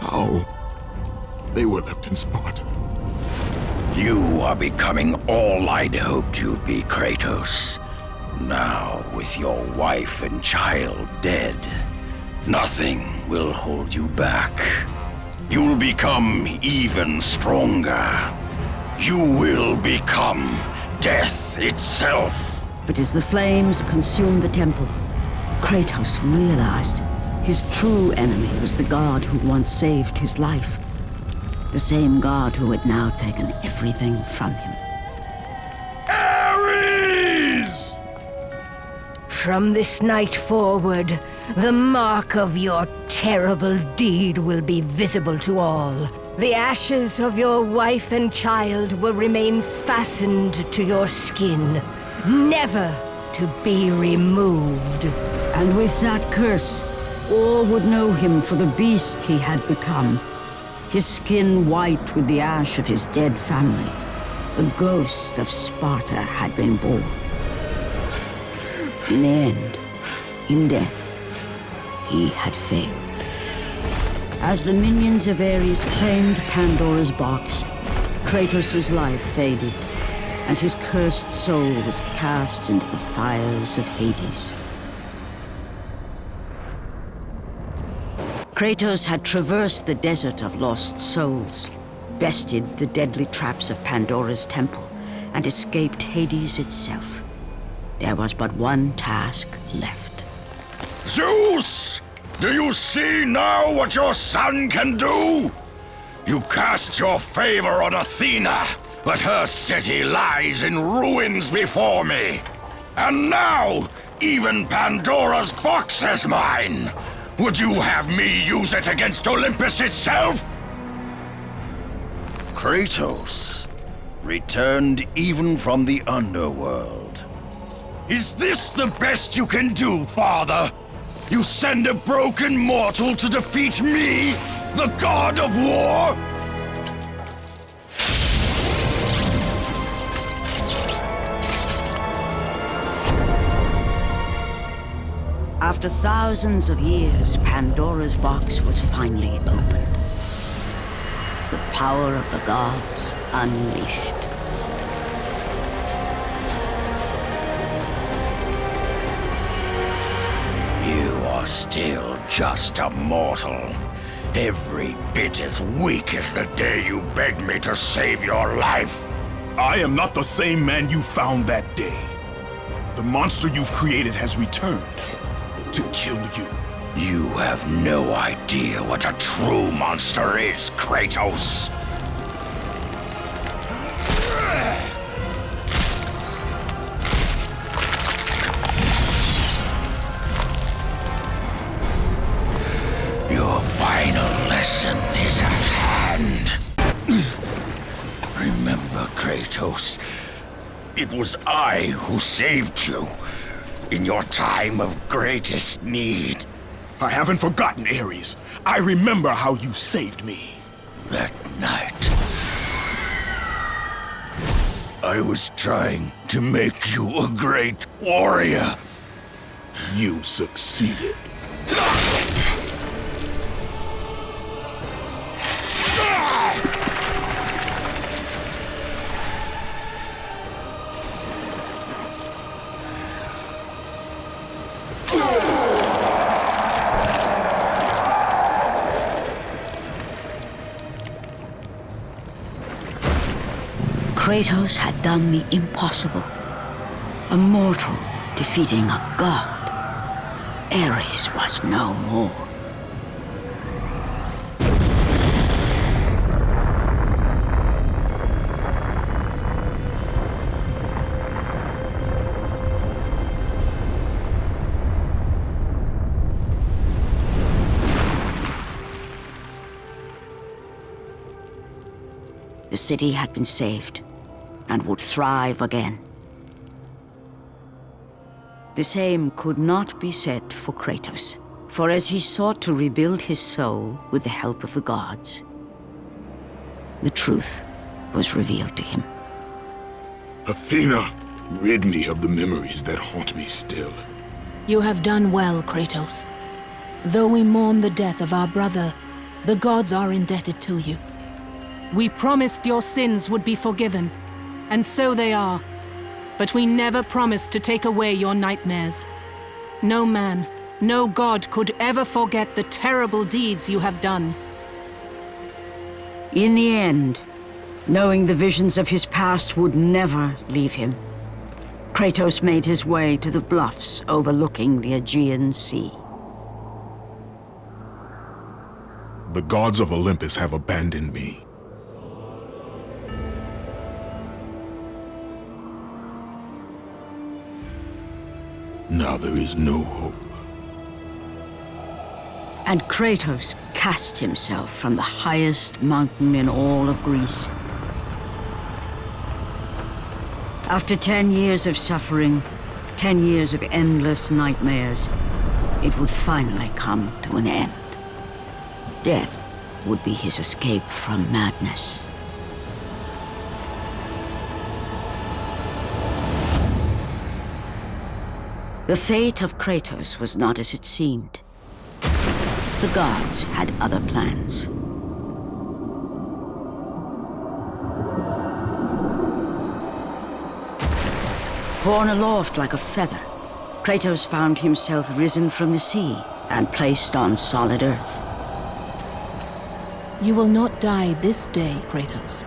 how they were left in Sparta. You are becoming all I'd hoped you'd be, Kratos. Now, with your wife and child dead, nothing will hold you back. You'll become even stronger. You will become death itself. But as the flames consumed the temple, Kratos realized his true enemy was the god who once saved his life. The same god who had now taken everything from him. Ares! From this night forward, the mark of your terrible deed will be visible to all. The ashes of your wife and child will remain fastened to your skin, never to be removed. And with that curse, all would know him for the beast he had become. His skin white with the ash of his dead family. The ghost of Sparta had been born. In the end, in death, he had failed. As the minions of Ares claimed Pandora's box, Kratos' life faded, and his cursed soul was cast into the fires of Hades. Kratos had traversed the desert of lost souls, bested the deadly traps of Pandora's temple, and escaped Hades itself. There was but one task left. Zeus! Do you see now what your son can do? You cast your favor on Athena, but her city lies in ruins before me. And now, even Pandora's box is mine. Would you have me use it against Olympus itself? Kratos, returned even from the underworld. Is this the best you can do, Father? You send a broken mortal to defeat me, the God of War? After thousands of years, Pandora's box was finally opened. The power of the gods unleashed. You are still just a mortal. Every bit as weak as the day you begged me to save your life. I am not the same man you found that day. The monster you've created has returned to kill you. You have no idea what a true monster is, Kratos. Your final lesson is at hand. Remember, Kratos, it was I who saved you in your time of greatest need. I haven't forgotten, Ares. I remember how you saved me. That night, I was trying to make you a great warrior. You succeeded. Kratos had done the impossible. A mortal defeating a god. Ares was no more. The city had been saved and would thrive again. The same could not be said for Kratos, for as he sought to rebuild his soul with the help of the gods, the truth was revealed to him. Athena, rid me of the memories that haunt me still. You have done well, Kratos. Though we mourn the death of our brother, the gods are indebted to you. We promised your sins would be forgiven, and so they are. But we never promised to take away your nightmares. No man, no god could ever forget the terrible deeds you have done. In the end, knowing the visions of his past would never leave him, Kratos made his way to the bluffs overlooking the Aegean Sea. The gods of Olympus have abandoned me. Now there is no hope. And Kratos cast himself from the highest mountain in all of Greece. After 10 years of suffering, 10 years of endless nightmares, it would finally come to an end. Death would be his escape from madness. The fate of Kratos was not as it seemed. The gods had other plans. Borne aloft like a feather, Kratos found himself risen from the sea and placed on solid earth. You will not die this day, Kratos.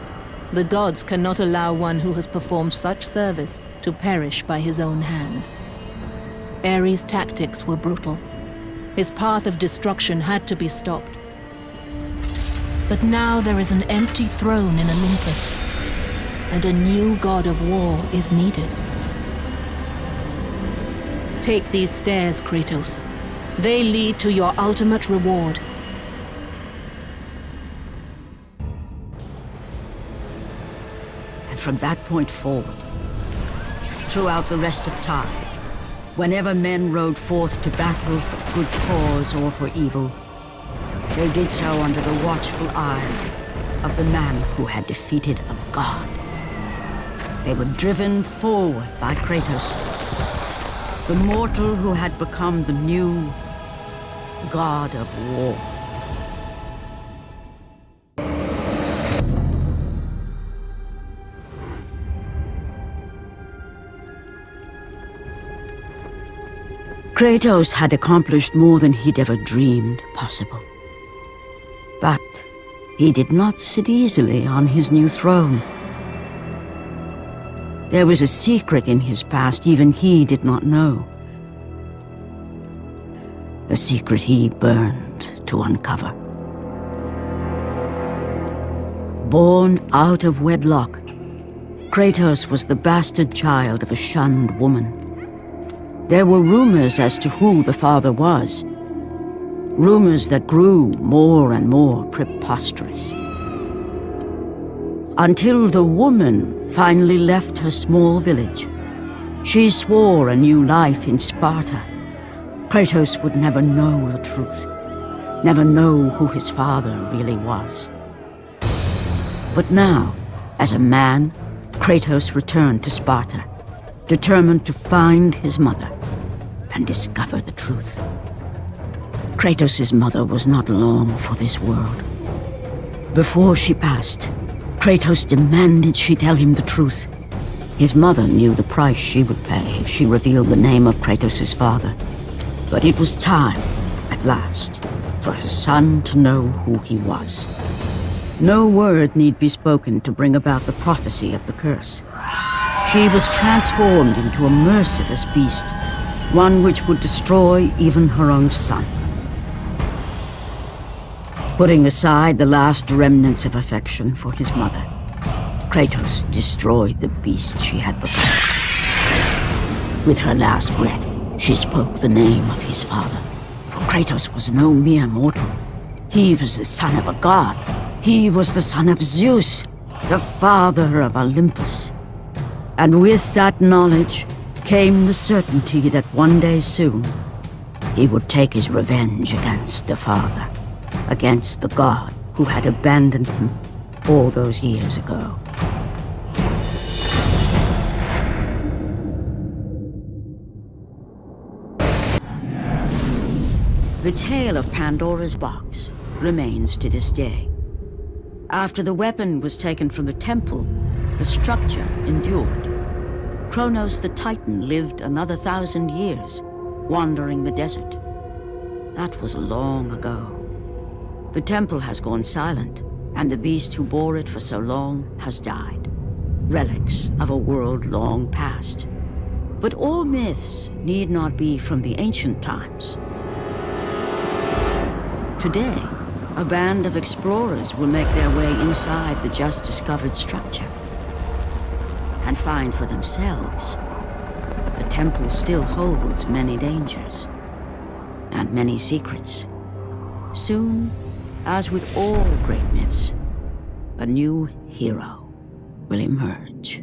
The gods cannot allow one who has performed such service to perish by his own hand. Ares' tactics were brutal. His path of destruction had to be stopped. But now there is an empty throne in Olympus, and a new god of war is needed. Take these stairs, Kratos. They lead to your ultimate reward. And from that point forward, throughout the rest of time, whenever men rode forth to battle for good cause or for evil, they did so under the watchful eye of the man who had defeated a god. They were driven forward by Kratos, the mortal who had become the new god of war. Kratos had accomplished more than he'd ever dreamed possible. But he did not sit easily on his new throne. There was a secret in his past even he did not know. A secret he burned to uncover. Born out of wedlock, Kratos was the bastard child of a shunned woman. There were rumors as to who the father was. Rumors that grew more and more preposterous. Until the woman finally left her small village. She swore a new life in Sparta. Kratos would never know the truth. Never know who his father really was. But now, as a man, Kratos returned to Sparta, determined to find his mother and discover the truth. Kratos' mother was not long for this world. Before she passed, Kratos demanded she tell him the truth. His mother knew the price she would pay if she revealed the name of Kratos' father. But it was time, at last, for her son to know who he was. No word need be spoken to bring about the prophecy of the curse. She was transformed into a merciless beast, one which would destroy even her own son. Putting aside the last remnants of affection for his mother, Kratos destroyed the beast she had become. With her last breath, she spoke the name of his father. For Kratos was no mere mortal. He was the son of a god. He was the son of Zeus, the father of Olympus. And with that knowledge came the certainty that one day soon, he would take his revenge against the father, against the god who had abandoned him all those years ago. The tale of Pandora's box remains to this day. After the weapon was taken from the temple, the structure endured. Kronos the Titan lived another 1,000 years, wandering the desert. That was long ago. The temple has gone silent, and the beast who bore it for so long has died. Relics of a world long past. But all myths need not be from the ancient times. Today, a band of explorers will make their way inside the just-discovered structure and find for themselves the temple still holds many dangers and many secrets. Soon, as with all great myths, a new hero will emerge.